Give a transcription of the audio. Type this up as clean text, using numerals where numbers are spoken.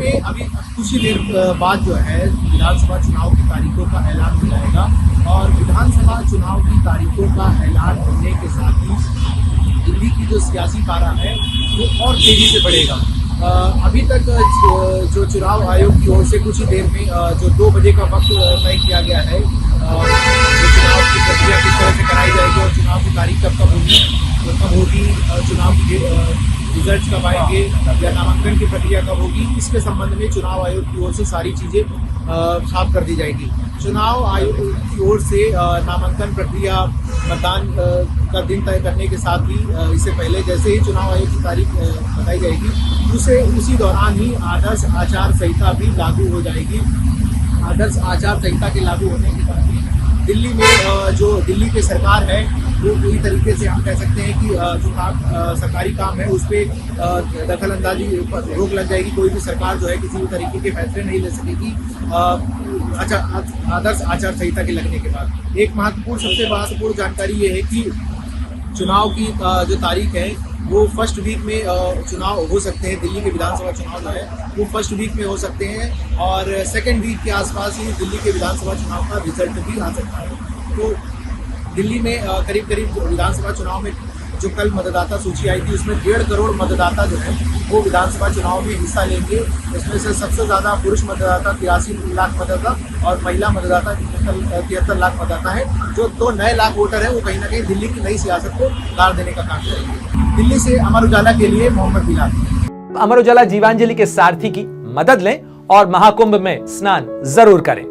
में अभी कुछ ही देर बाद जो है विधानसभा चुनाव की तारीखों का ऐलान हो जाएगा और विधानसभा चुनाव की तारीखों का ऐलान होने के साथ ही दिल्ली की जो सियासी पारा है वो और तेजी से बढ़ेगा। अभी तक जो चुनाव आयोग की ओर से कुछ ही देर में जो 2 बजे का वक्त तय किया गया है, जो चुनाव की प्रक्रिया किस तरह से कराई जाएगी और चुनाव की तारीख कब होगी, चुनाव की रिजल्ट कब आएंगे या नामांकन की प्रक्रिया कब होगी, इसके संबंध में चुनाव आयोग की ओर से सारी चीज़ें साफ कर दी जाएगी। चुनाव आयोग की ओर से नामांकन प्रक्रिया, मतदान का दिन तय करने के साथ ही इससे पहले जैसे ही चुनाव आयोग की तारीख बताई जाएगी उसी दौरान ही आदर्श आचार संहिता भी लागू हो जाएगी। आदर्श आचार संहिता के लागू होने के बाद दिल्ली में जो दिल्ली की सरकार है वो पूरी तरीके से हम कह सकते हैं कि जो सरकारी काम है उस पर दखल अंदाजी रोक लग जाएगी। कोई भी सरकार जो है किसी भी तरीके के फैसले नहीं ले सकेगी आदर्श आचार संहिता के लगने के बाद। एक सबसे महत्वपूर्ण जानकारी ये है कि चुनाव की जो तारीख है वो फर्स्ट वीक में चुनाव हो सकते हैं। दिल्ली के विधानसभा चुनाव जो है वो फर्स्ट वीक में हो सकते हैं और सेकेंड वीक के आसपास ही दिल्ली के विधानसभा चुनाव का रिजल्ट भी आ सकता है। तो दिल्ली में करीब विधानसभा चुनाव में जो कल मतदाता सूची आई थी उसमें 1.5 करोड़ मतदाता जो है वो विधानसभा चुनाव में हिस्सा लेंगे। इसमें से सबसे ज़्यादा पुरुष मतदाता 83 लाख मतदाता और महिला मतदाता 73 लाख मतदाता है। जो 2 नए लाख वोटर है वो कहीं ना कहीं दिल्ली की नई सियासत को गाड़ देने का काम करेंगे। दिल्ली से अमर उजाला के लिए मोहम्मद बिलाल। अमर उजाला जीवांजलि के सारथी की मदद लें और महाकुंभ में स्नान जरूर करें।